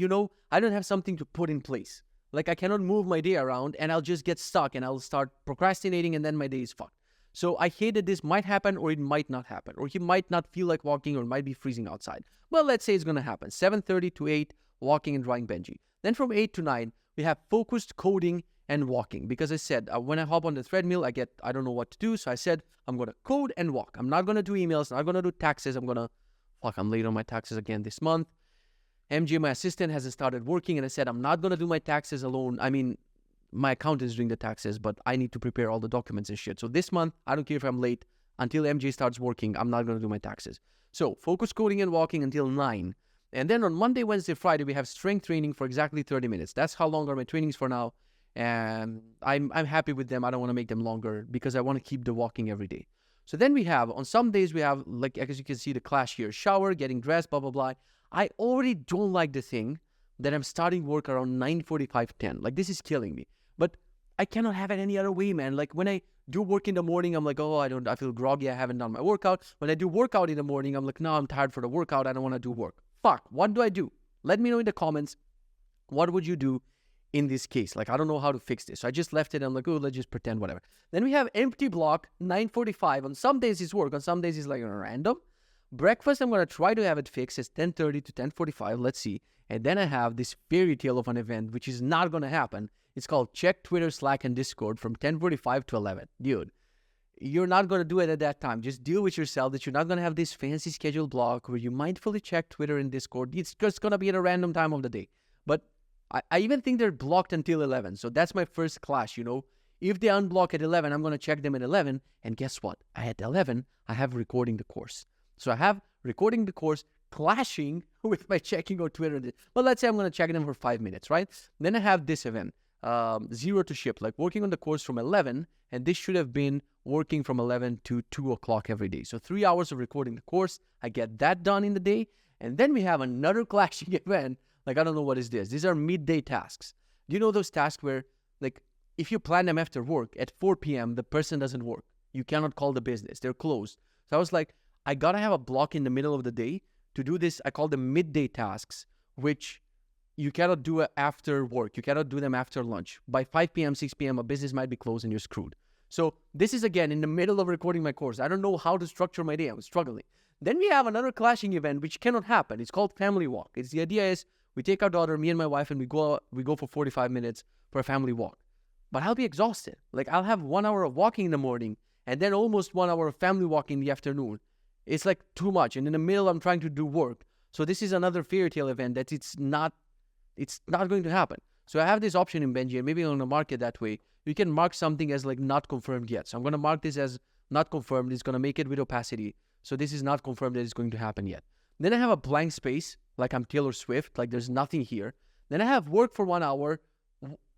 I don't have something to put in place. Like I cannot move my day around and I'll just get stuck and I'll start procrastinating and then my day is fucked. So I hate that this might happen or it might not happen. Or he might not feel like walking or it might be freezing outside. Well, let's say it's going to happen. 7:30 to 8, walking and drawing Benji. Then from 8 to 9, we have focused coding and walking. Because I said, when I hop on the treadmill, I don't know what to do. So I said, I'm going to code and walk. I'm not going to do emails. I'm not going to do taxes. I'm late on my taxes again this month. MJ, my assistant, hasn't started working. And I said, I'm not going to do my taxes alone. I mean, my accountant is doing the taxes, but I need to prepare all the documents and shit. So this month, I don't care if I'm late. Until MJ starts working, I'm not going to do my taxes. So focus coding and walking until 9. And then on Monday, Wednesday, Friday, we have strength training for exactly 30 minutes. That's how long are my trainings for now. And I'm happy with them. I don't want to make them longer because I want to keep the walking every day. So then on some days we have, like, as you can see, the clash here, shower, getting dressed, blah, blah, blah. I already don't like the thing that I'm starting work around 9:45, 10. Like, this is killing me. But I cannot have it any other way, man. Like, when I do work in the morning, I'm like, I feel groggy. I haven't done my workout. When I do workout in the morning, I'm like, no, I'm tired for the workout. I don't want to do work. Fuck, what do I do? Let me know in the comments. What would you do in this case? Like, I don't know how to fix this. So I just left it. I'm like, let's just pretend, whatever. Then we have empty block, 9:45. On some days it's work. On some days it's like random. Breakfast, I'm going to try to have it fixed. It's 10:30 to 10:45. Let's see. And then I have this fairy tale of an event, which is not going to happen. It's called check Twitter, Slack, and Discord from 10:45 to 11. Dude, you're not going to do it at that time. Just deal with yourself that you're not going to have this fancy scheduled block where you mindfully check Twitter and Discord. It's just going to be at a random time of the day. But I even think they're blocked until 11. So that's my first clash, If they unblock at 11, I'm going to check them at 11. And guess what? At 11, I have recording the course. So I have recording the course clashing with my checking on Twitter. But let's say I'm going to check them for 5 minutes, right? Then I have this event, 0 to ship, like working on the course from 11. And this should have been working from 11 to 2 o'clock every day. So 3 hours of recording the course. I get that done in the day. And then we have another clashing event. Like, I don't know what is this. These are midday tasks. Do you know those tasks where, like, if you plan them after work, at 4 p.m., the person doesn't work. You cannot call the business. They're closed. So I was like, I got to have a block in the middle of the day to do this. I call them midday tasks, which you cannot do after work. You cannot do them after lunch. By 5 p.m., 6 p.m., a business might be closed and you're screwed. So this is, again, in the middle of recording my course. I don't know how to structure my day. I'm struggling. Then we have another clashing event, which cannot happen. It's called family walk. The idea is we take our daughter, me and my wife, and we go for 45 minutes for a family walk. But I'll be exhausted. Like, I'll have 1 hour of walking in the morning and then almost 1 hour of family walking in the afternoon. It's like too much. And in the middle, I'm trying to do work. So this is another fairy tale event that it's not going to happen. So I have this option in Benji, and maybe I'm going to mark it that way. You can mark something as like not confirmed yet. So I'm going to mark this as not confirmed. It's going to make it with opacity. So this is not confirmed that it's going to happen yet. Then I have a blank space, like I'm Taylor Swift, like there's nothing here. Then I have work for 1 hour.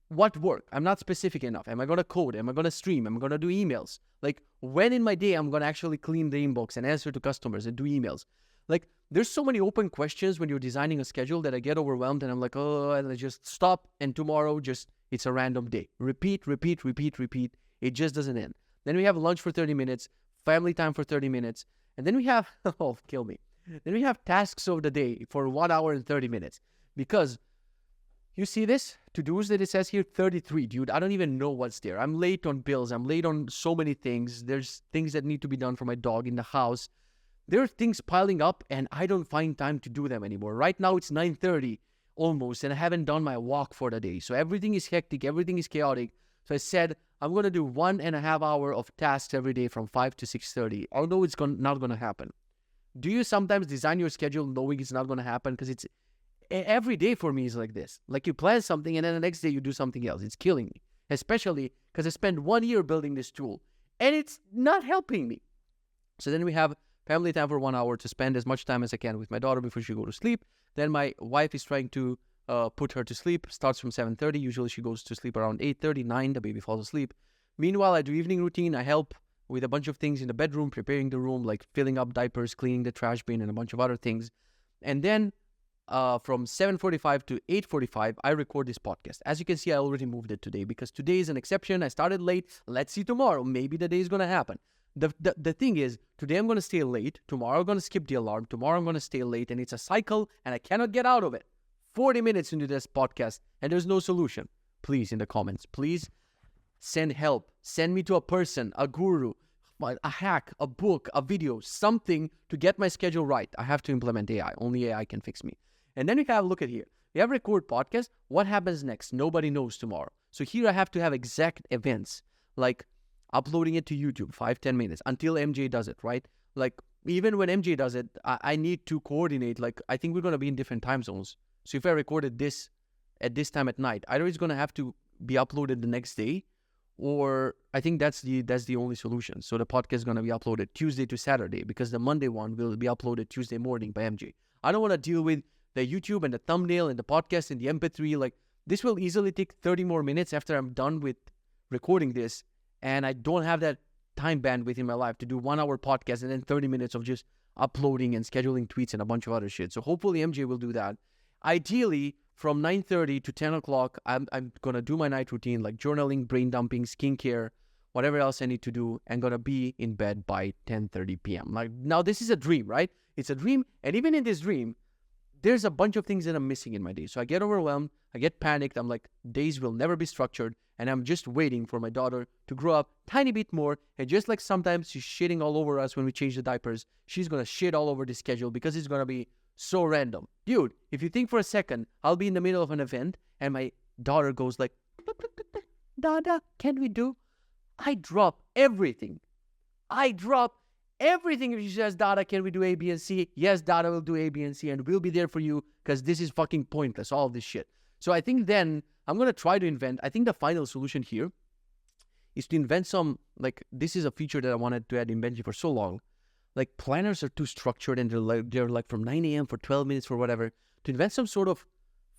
What work? I'm not specific enough. Am I going to code? Am I going to stream? Am I going to do emails? Like, when in my day I'm going to actually clean the inbox and answer to customers and do emails? Like, there's so many open questions when you're designing a schedule that I get overwhelmed and I'm like, and I just stop, and tomorrow it's a random day. Repeat, repeat, repeat, repeat. It just doesn't end. Then we have lunch for 30 minutes, family time for 30 minutes. And then we have, kill me. Then we have tasks of the day for 1 hour and 30 minutes. Because you see this? To-dos that it says here, 33. Dude, I don't even know what's there. I'm late on bills. I'm late on so many things. There's things that need to be done for my dog in the house. There are things piling up and I don't find time to do them anymore. Right now it's 9:30 almost and I haven't done my walk for the day. So everything is hectic. Everything is chaotic. So I said, I'm going to do 1.5 hours of tasks every day from 5 to 6:30. Although it's not going to happen. Do you sometimes design your schedule knowing it's not going to happen? Because it's every day for me is like this. Like, you plan something and then the next day you do something else. It's killing me. Especially because I spent 1 year building this tool and it's not helping me. So then we have family time for 1 hour to spend as much time as I can with my daughter before she goes to sleep. Then my wife is trying to put her to sleep. Starts from 7:30. Usually she goes to sleep around 8:30, 9. The baby falls asleep. Meanwhile, I do evening routine. I help with a bunch of things in the bedroom, preparing the room, like filling up diapers, cleaning the trash bin, and a bunch of other things. And then from 7:45 to 8:45, I record this podcast. As you can see, I already moved it today because today is an exception. I started late. Let's see tomorrow. Maybe the day is going to happen. The thing is, today I'm going to stay late. Tomorrow I'm going to skip the alarm. Tomorrow I'm going to stay late. And it's a cycle, and I cannot get out of it. 40 minutes into this podcast, and there's no solution. Please, in the comments, please send help. Send me to a person, a guru, a hack, a book, a video, something to get my schedule right. I have to implement AI. Only AI can fix me. And then we have, look at here. We have record podcast. What happens next? Nobody knows tomorrow. So here I have to have exact events, like uploading it to YouTube, 5-10 minutes, until MJ does it, right? Like, even when MJ does it, I need to coordinate. Like, I think we're going to be in different time zones. So if I recorded this at this time at night, either it's going to have to be uploaded the next day, or I think that's the only solution. So the podcast is going to be uploaded Tuesday to Saturday, because the Monday one will be uploaded Tuesday morning by MJ. I don't want to deal with the YouTube and the thumbnail and the podcast and the MP3. Like, this will easily take 30 more minutes after I'm done with recording this. And I don't have that time bandwidth in my life to do 1 hour podcast and then 30 minutes of just uploading and scheduling tweets and a bunch of other shit. So hopefully MJ will do that. Ideally, from 9:30 to 10 o'clock, I'm going to do my night routine, like journaling, brain dumping, skincare, whatever else I need to do. I'm going to be in bed by 10:30 p.m. Like, now this is a dream, right? It's a dream. And even in this dream, there's a bunch of things that I'm missing in my day. So I get overwhelmed. I get panicked. I'm like, days will never be structured. And I'm just waiting for my daughter to grow up tiny bit more. And just like sometimes she's shitting all over us when we change the diapers, she's going to shit all over the schedule because it's going to be so random. Dude, if you think for a second, I'll be in the middle of an event and my daughter goes like, Dada, can we do? I drop everything. If she says, Dada, can we do A, B, and C? Yes, Dada will do A, B, and C, and we'll be there for you, because this is fucking pointless, all of this shit. So I think then I'm going to try to invent, I think the final solution here is to invent some, like, this is a feature that I wanted to add in Benji for so long. Like, planners are too structured, and they're like from 9 a.m. for 12 minutes for whatever. To invent some sort of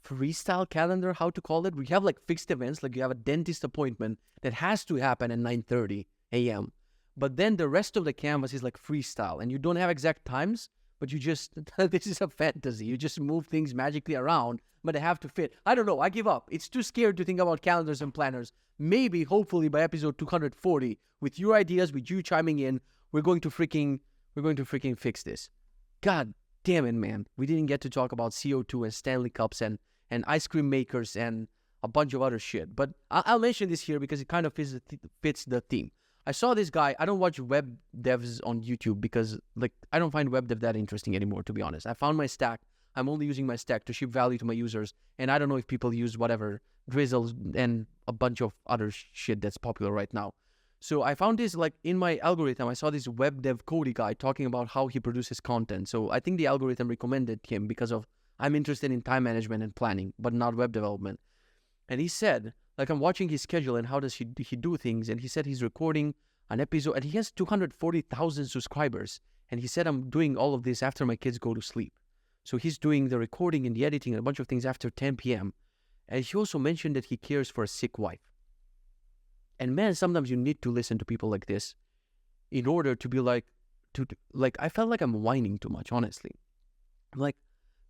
freestyle calendar, how to call it. We have like fixed events, like you have a dentist appointment that has to happen at 9:30 a.m. But then the rest of the canvas is like freestyle, and you don't have exact times, but you just, this is a fantasy. You just move things magically around, but they have to fit. I don't know. I give up. It's too scared to think about calendars and planners. Maybe, hopefully, by episode 240, with your ideas, with you chiming in, we're going to freaking fix this. God damn it, man. We didn't get to talk about CO2 and Stanley Cups and ice cream makers and a bunch of other shit. But I'll mention this here because it kind of fits the theme. I saw this guy. I don't watch web devs on YouTube because, like, I don't find web dev that interesting anymore, to be honest. I found my stack. I'm only using my stack to ship value to my users. And I don't know if people use whatever, Drizzle and a bunch of other shit that's popular right now. So I found this, like, in my algorithm. I saw this web dev Cody guy talking about how he produces content. So I think the algorithm recommended him because of, I'm interested in time management and planning, but not web development. And he said, like, I'm watching his schedule and how does he do things. And he said he's recording an episode and he has 240,000 subscribers. And he said, I'm doing all of this after my kids go to sleep. So he's doing the recording and the editing and a bunch of things after 10 p.m. And he also mentioned that he cares for a sick wife. And man, sometimes you need to listen to people like this in order to be like, I felt like I'm whining too much, honestly. Like,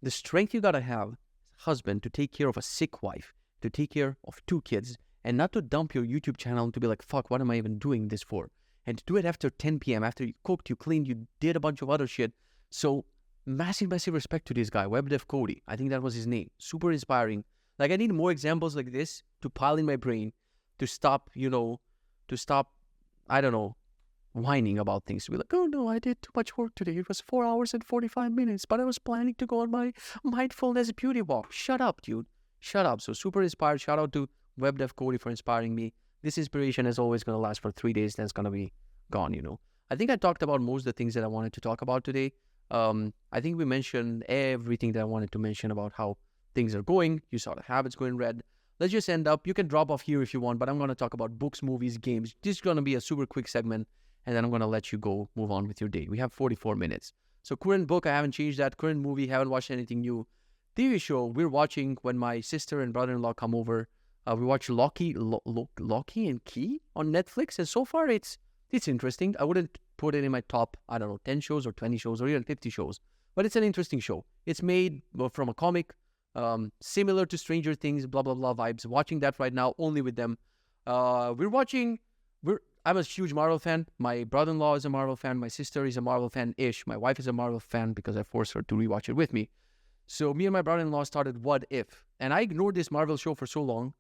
the strength you gotta have as a husband to take care of a sick wife, to take care of 2 kids, and not to dump your YouTube channel and to be like, fuck, what am I even doing this for? And to do it after 10 p.m., after you cooked, you cleaned, you did a bunch of other shit. So massive respect to this guy, WebDev Cody. I think that was his name. Super inspiring. Like, I need more examples like this to pile in my brain to stop, I don't know, whining about things. To be like, oh no, I did too much work today. It was 4 hours and 45 minutes, but I was planning to go on my mindfulness beauty walk. Shut up, dude. Shut up. So super inspired. Shout out to WebDev Cody for inspiring me. This inspiration is always going to last for 3 days, then it's going to be gone, I think I talked about most of the things that I wanted to talk about today. I think we mentioned everything that I wanted to mention about how things are going. You saw the habits going red. Let's just end up. You can drop off here if you want, but I'm going to talk about books, movies, games. This is going to be a super quick segment, and then I'm going to let you go move on with your day. We have 44 minutes. So current book, I haven't changed that. Current movie, haven't watched anything new. TV show, we're watching when my sister and brother-in-law come over. We watch Locky and Key on Netflix, and so far it's It's interesting. I wouldn't put it in my top, I don't know, 10 shows or 20 shows or even 50 shows. But it's an interesting show. It's made from a comic, similar to Stranger Things, blah, blah, blah vibes. Watching that right now, only with them. I'm a huge Marvel fan. My brother-in-law is a Marvel fan. My sister is a Marvel fan-ish. My wife is a Marvel fan because I forced her to rewatch it with me. So me and my brother-in-law started What If? And I ignored this Marvel show for so long.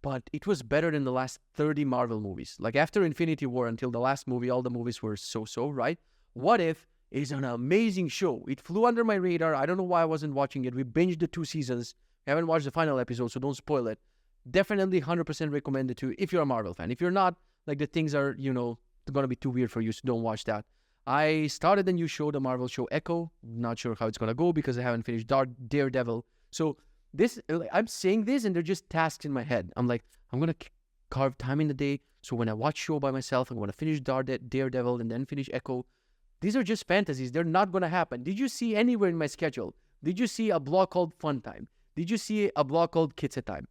But it was better than the last 30 Marvel movies. Like after Infinity War until the last movie, all the movies were so-so, right? What If is an amazing show. It flew under my radar. I don't know why I wasn't watching it. We binged the 2 seasons. I haven't watched the final episode, so don't spoil it. Definitely 100% recommend it to you if you're a Marvel fan. If you're not, like the things are, going to be too weird for you, so don't watch that. I started the new show, the Marvel show Echo. Not sure how it's going to go because I haven't finished Daredevil. So I'm saying this and they're just tasks in my head. I'm like, I'm going to carve time in the day. So when I watch show by myself, I'm going to finish Daredevil and then finish Echo. These are just fantasies. They're not going to happen. Did you see anywhere in my schedule? Did you see a blog called Fun Time? Did you see a blog called Kitze Time?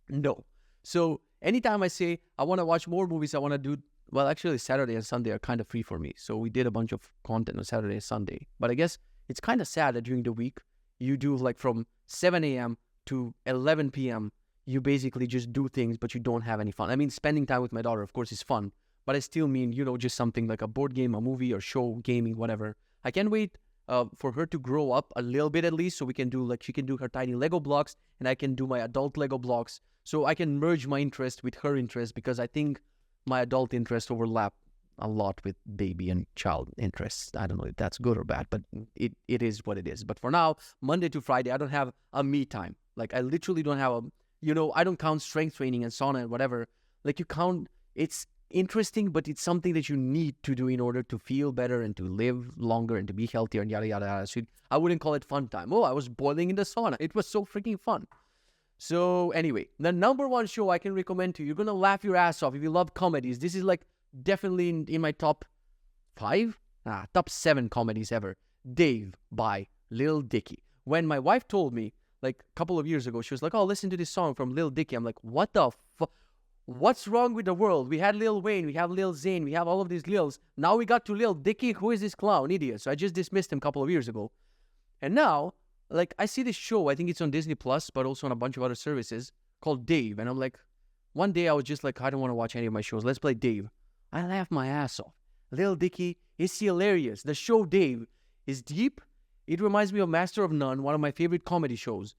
No. So anytime I say I want to watch more movies, I want to do, well, actually Saturday and Sunday are kind of free for me. So we did a bunch of content on Saturday and Sunday. But I guess it's kind of sad that during the week, you do like from 7 a.m. to 11 p.m., you basically just do things, but you don't have any fun. I mean, spending time with my daughter, of course, is fun. But I still mean, just something like a board game, a movie, or show, gaming, whatever. I can't wait for her to grow up a little bit at least, so we can do, she can do her tiny Lego blocks, and I can do my adult Lego blocks. So I can merge my interest with her interest, because I think my adult interests overlap a lot with baby and child interests. I don't know if that's good or bad, but it is what it is. But for now, Monday to Friday, I don't have a me time. Like, I literally don't have I don't count strength training and sauna and whatever. Like, you count, it's interesting, but it's something that you need to do in order to feel better and to live longer and to be healthier and yada, yada, yada. So I wouldn't call it fun time. Oh, I was boiling in the sauna. It was so freaking fun. So anyway, the number one show I can recommend to you, you're going to laugh your ass off if you love comedies. This is like definitely in my top 7 comedies ever. Dave by Lil Dicky. When my wife told me, like a couple of years ago, she was like, oh, listen to this song from Lil Dicky. I'm like, what the fuck? What's wrong with the world? We had Lil Wayne, we have Lil Zane, we have all of these Lils. Now we got to Lil Dicky. Who is this clown? Idiot. So I just dismissed him a couple of years ago. And now, like, I see this show, I think it's on Disney Plus, but also on a bunch of other services, called Dave. And I'm like, one day I was just like, I don't want to watch any of my shows. Let's play Dave. I laughed my ass off. Lil Dicky is hilarious. The show Dave is deep. It reminds me of Master of None, one of my favorite comedy shows.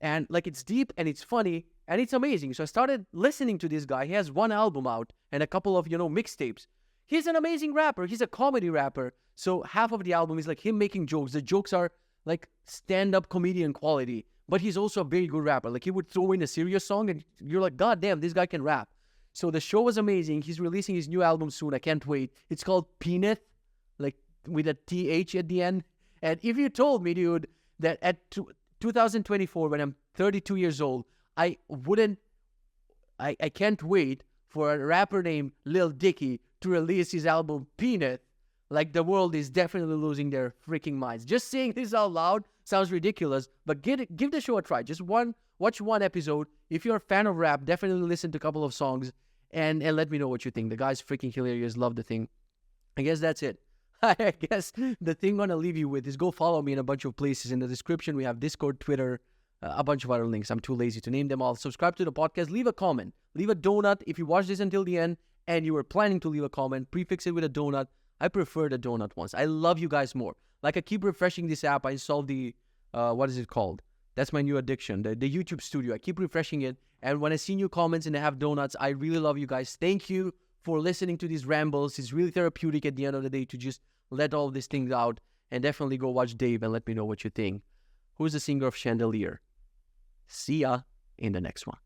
And like, it's deep and it's funny and it's amazing. So I started listening to this guy. He has one album out and a couple of, mixtapes. He's an amazing rapper. He's a comedy rapper. So half of the album is like him making jokes. The jokes are like stand-up comedian quality. But he's also a very good rapper. Like, he would throw in a serious song and you're like, God damn, this guy can rap. So the show was amazing. He's releasing his new album soon. I can't wait. It's called Peanut, like with a TH at the end. And if you told me, dude, that at 2024, when I'm 32 years old, I can't wait for a rapper named Lil Dicky to release his album Peanut, like, the world is definitely losing their freaking minds. Just saying this out loud sounds ridiculous, but give the show a try. Just watch one episode. If you're a fan of rap, definitely listen to a couple of songs and let me know what you think. The guy's freaking hilarious. Love the thing. I guess that's it. I guess the thing I'm going to leave you with is go follow me in a bunch of places. In the description, we have Discord, Twitter, a bunch of other links. I'm too lazy to name them all. Subscribe to the podcast. Leave a comment. Leave a donut. If you watch this until the end and you were planning to leave a comment, prefix it with a donut. I prefer the donut ones. I love you guys more. Like, I keep refreshing this app. I installed the, what is it called? That's my new addiction, the YouTube Studio. I keep refreshing it. And when I see new comments and they have donuts, I really love you guys. Thank you for listening to these rambles. It's really therapeutic at the end of the day to just let all these things out. And definitely go watch Dave and let me know what you think. Who's the singer of Chandelier? See ya in the next one.